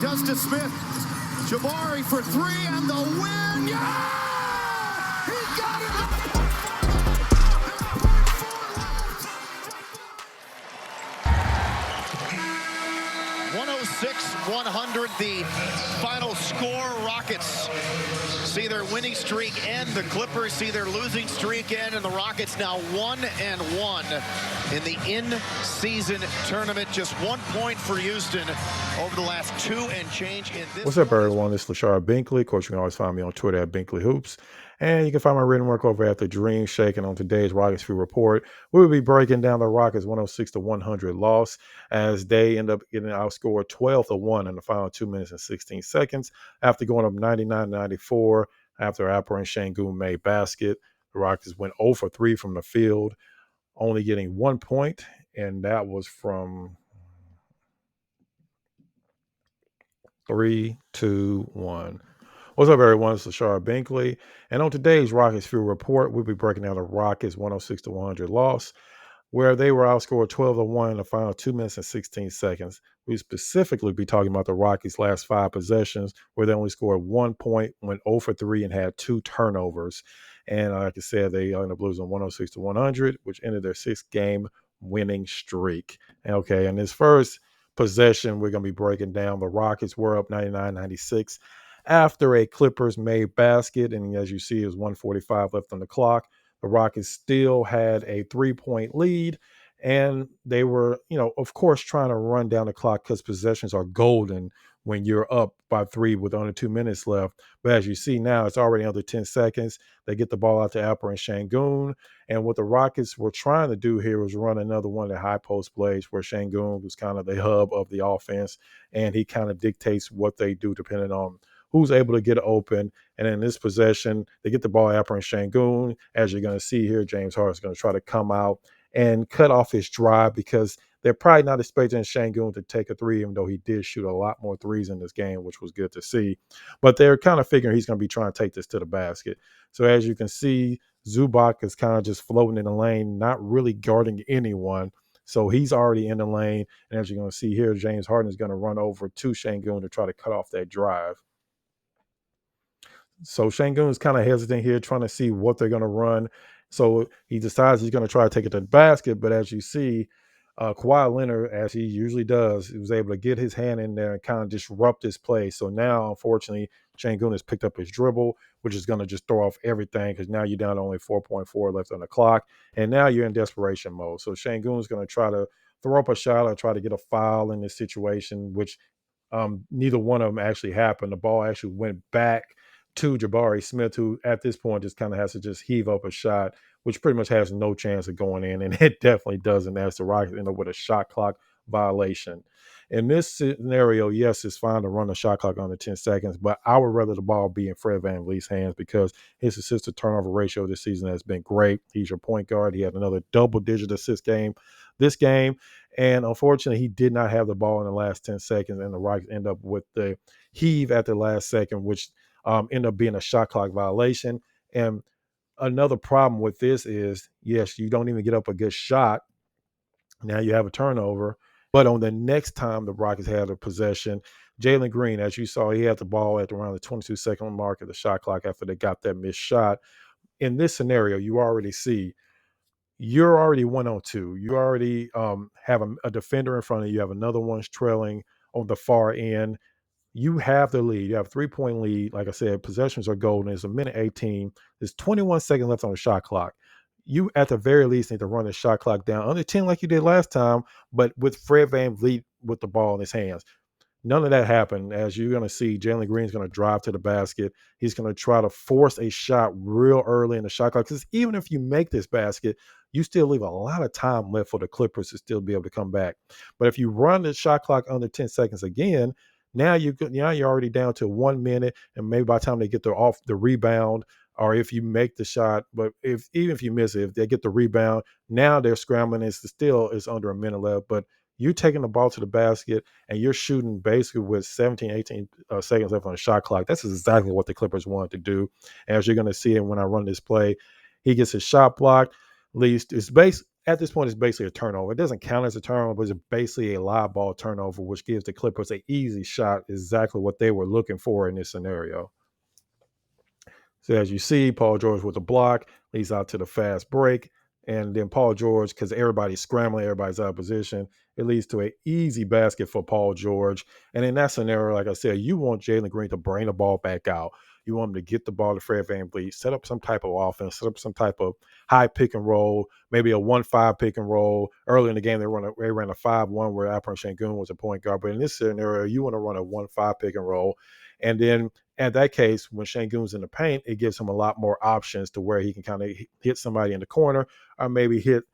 Justice Smith, Jabari for three and the win. Yeah! He got it! 106-100, the final score. Rockets see their winning streak end. The Clippers see their losing streak end, and the Rockets now 1-1 in the in-season tournament. Just 1 point for Houston over the last 2 and change in this. What's up, everyone? This is Lashard Binkley. Of course, you can always find me on Twitter at Binkley Hoops. And you can find my written work over at The Dream Shaking. On today's Rockets View Report, we will be breaking down the Rockets' 106-100 loss as they end up getting outscored 12-1 in the final 2 minutes and 16 seconds after going up 99-94 after alperensengun made basket. The Rockets went 0 for 3 from the field, only getting 1 point, and that was from 3, 2, 1. What's up, everyone? It's Lashard Binkley. And on today's Rockets View Report, we'll be breaking down the Rockets' 106-100 loss, where they were outscored 12-1 in the final 2 minutes and 16 seconds. We specifically be talking about the Rockets' last 5 possessions, where they only scored 1 point, went 0 for 3, and had 2 turnovers. And like I said, they ended up losing 106-100, which ended their 6-game winning streak. Okay, and this first possession, we're going to be breaking down. The Rockets were up 99-96 after a Clippers made basket, and as you see, it was 1:45 left on the clock. The Rockets still had a 3-point lead, and they were, of course, trying to run down the clock because possessions are golden when you're up by 3 with only 2 minutes left. But as you see now, it's already under 10 seconds. They get the ball out to alperensengun, and what the Rockets were trying to do here was run another one of the high post plays where Sengun was kind of the hub of the offense, and he kind of dictates what they do depending on who's able to get open. And in this possession, they get the ball at alperensengun. As you're going to see here, James Harden's going to try to come out and cut off his drive because they're probably not expecting Sengun to take a three, even though he did shoot a lot more threes in this game, which was good to see. But they're kind of figuring he's going to be trying to take this to the basket. So as you can see, Zubac is kind of just floating in the lane, not really guarding anyone. So he's already in the lane. And as you're going to see here, James Harden is going to run over to Sengun to try to cut off that drive. So Sengun is kind of hesitant here, trying to see what they're going to run. So he decides he's going to try to take it to the basket. But as you see, Kawhi Leonard, as he usually does, he was able to get his hand in there and kind of disrupt this play. So now, unfortunately, Sengun has picked up his dribble, which is going to just throw off everything because now you're down to only 4.4 left on the clock. And now you're in desperation mode. So Sengun is going to try to throw up a shot or try to get a foul in this situation, which neither one of them actually happened. The ball actually went back to Jabari Smith, who at this point just kind of has to just heave up a shot, which pretty much has no chance of going in. And it definitely doesn't, as the Rockets end up with a shot clock violation. In this scenario, yes, it's fine to run the shot clock under 10 seconds, but I would rather the ball be in Fred VanVleet's hands because his assist to turnover ratio this season has been great. He's your point guard. He had another double-digit assist game this game. And unfortunately, he did not have the ball in the last 10 seconds, and the Rockets end up with the heave at the last second, which end up being a shot clock violation. And another problem with this is, yes, you don't even get up a good shot. Now you have a turnover. But on the next time the Rockets had a possession, Jalen Green, as you saw, he had the ball at around the 22-second mark of the shot clock after they got that missed shot. In this scenario, you already see you're already 1-on-2. You already have a defender in front of you. You have another one's trailing on the far end. You have the lead. You have a 3-point lead. Like I said, possessions are golden. It's a minute 18. There's 21 seconds left on the shot clock. You, at the very least, need to run the shot clock down under 10 like you did last time, but with Fred VanVleet with the ball in his hands. None of that happened. As you're going to see, Jalen Green's going to drive to the basket. He's going to try to force a shot real early in the shot clock because even if you make this basket, you still leave a lot of time left for the Clippers to still be able to come back. But if you run the shot clock under 10 seconds again, now you're already down to 1 minute, and maybe by the time they get off the rebound, or if you make the shot, but even if you miss it, if they get the rebound, now they're scrambling. It's under a minute left, but you're taking the ball to the basket and you're shooting basically with 17, 18 seconds left on the shot clock. That's exactly what the Clippers wanted to do. As you're going to see it when I run this play, he gets his shot blocked. Least it's based at this point, it's basically a turnover. It doesn't count as a turnover, but it's basically a live ball turnover, which gives the Clippers an easy shot, exactly what they were looking for in this scenario. So as you see, Paul George with the block leads out to the fast break. And then Paul George, because everybody's scrambling, everybody's out of position, it leads to an easy basket for Paul George. And in that scenario, like I said, you want Jalen Green to bring the ball back out. You want him to get the ball to Fred VanVleet, set up some type of offense, set up some type of high pick and roll, maybe a 1-5 pick and roll. Early in the game, they ran a 5-1 where alperensengun was a point guard. But in this scenario, you want to run a 1-5 pick and roll. And then in that case, when Şengün's in the paint, it gives him a lot more options to where he can kind of hit somebody in the corner or maybe hit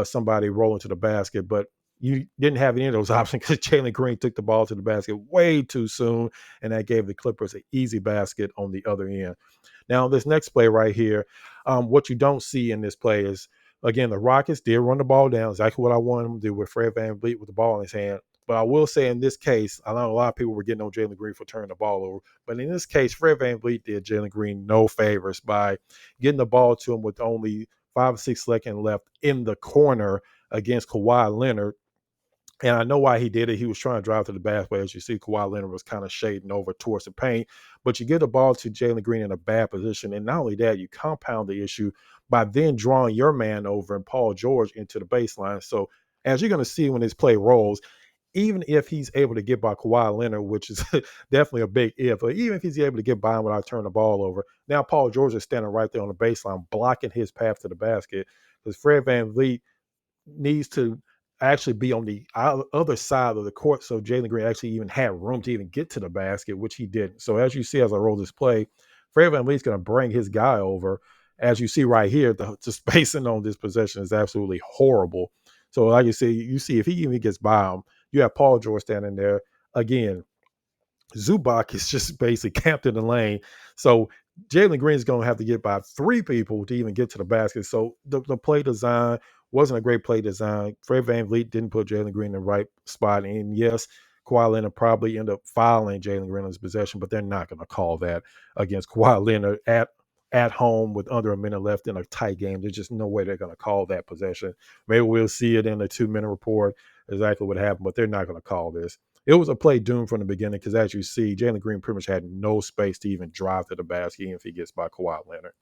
somebody rolling to the basket. But you didn't have any of those options because Jalen Green took the ball to the basket way too soon, and that gave the Clippers an easy basket on the other end. Now, this next play right here, what you don't see in this play is, again, the Rockets did run the ball down, exactly what I wanted them to do with Fred VanVleet with the ball in his hand. But I will say in this case, I know a lot of people were getting on Jalen Green for turning the ball over. But in this case, Fred VanVleet did Jalen Green no favors by getting the ball to him with only 5 or 6 seconds left in the corner against Kawhi Leonard. And I know why he did it. He was trying to drive to the basket. As you see, Kawhi Leonard was kind of shading over towards the paint. But you get the ball to Jalen Green in a bad position. And not only that, you compound the issue by then drawing your man over and Paul George into the baseline. So as you're going to see when this play rolls, even if he's able to get by Kawhi Leonard, which is definitely a big if, but even if he's able to get by him without turning the ball over, now Paul George is standing right there on the baseline, blocking his path to the basket because Fred VanVleet needs to actually be on the other side of the court so Jalen Green actually even had room to even get to the basket, which he didn't. So as you see as I roll this play, Fred VanVleet's going to bring his guy over. As you see right here, the spacing on this possession is absolutely horrible. So like you see if he even gets by him, you have Paul George standing there. Again, Zubac is just basically camped in the lane. So Jalen Green is going to have to get by 3 people to even get to the basket. So the play design wasn't a great play design. Fred VanVleet didn't put Jalen Green in the right spot. And yes, Kawhi Leonard probably ended up fouling Jalen Green on his possession, but they're not going to call that against Kawhi Leonard at home with under a minute left in a tight game. There's just no way they're going to call that possession. Maybe we'll see it in the 2-minute report exactly what happened, but they're not going to call this. It was a play doomed from the beginning because, as you see, Jalen Green pretty much had no space to even drive to the basket even if he gets by Kawhi Leonard.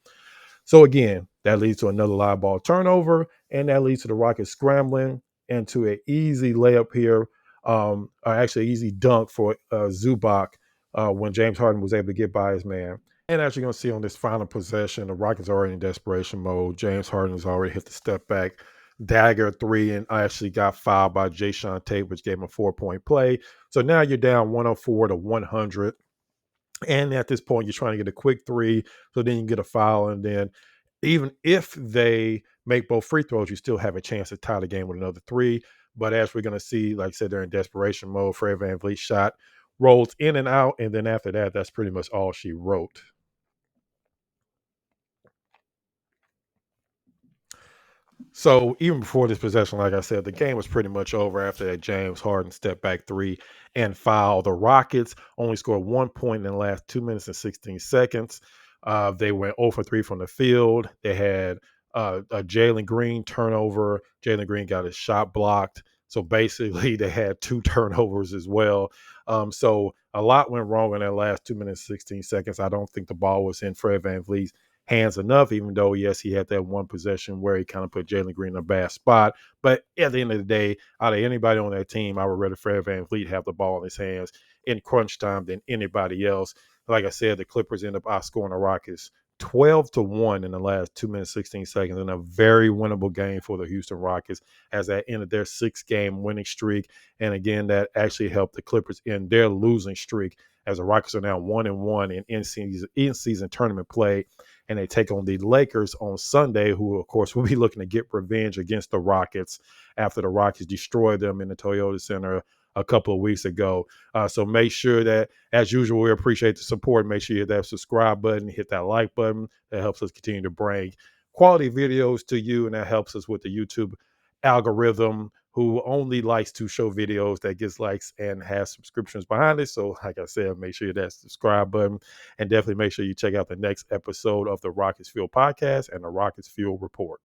So, again, that leads to another live ball turnover, and that leads to the Rockets scrambling into an easy layup here, or actually easy dunk for Zubac when James Harden was able to get by his man. And as you're going to see on this final possession, the Rockets are already in desperation mode. James Harden has already hit the step back dagger 3 and actually got fouled by Jayshawn Tate, which gave him a 4-point play. So now you're down 104 to 100. And at this point, you're trying to get a quick 3, so then you can get a foul. And then even if they make both free throws, you still have a chance to tie the game with another 3. But as we're going to see, like I said, they're in desperation mode. Fred VanVleet shot rolls in and out. And then after that, that's pretty much all she wrote. So even before this possession, like I said, the game was pretty much over after that James Harden step back 3 and foul. The Rockets only scored 1 point in the last 2 minutes and 16 seconds. They went 0 for 3 from the field. They had a Jalen Green turnover. Jalen Green got his shot blocked. So basically, they had 2 turnovers as well. So a lot went wrong in that last 2 minutes, 16 seconds. I don't think the ball was in Fred VanVleet's hands enough, even though, yes, he had that one possession where he kind of put Jalen Green in a bad spot. But at the end of the day, out of anybody on that team, I would rather Fred VanVleet have the ball in his hands in crunch time than anybody else. Like I said, the Clippers end up outscoring the Rockets 12-1 in the last 2 minutes, 16 seconds in a very winnable game for the Houston Rockets as that ended their 6-game winning streak. And again, that actually helped the Clippers end their losing streak as the Rockets are now 1-1 in in-season tournament play. And they take on the Lakers on Sunday, who, of course, will be looking to get revenge against the Rockets after the Rockets destroyed them in the Toyota Center a couple of weeks ago. So make sure that, as usual, we appreciate the support. Make sure you hit that subscribe button, hit that like button. That helps us continue to bring quality videos to you, and that helps us with the YouTube algorithm, who only likes to show videos that gets likes and has subscriptions behind it. So like I said, make sure you hit that subscribe button, and definitely make sure you check out the next episode of the Rockets Fuel podcast and the Rockets Fuel Report.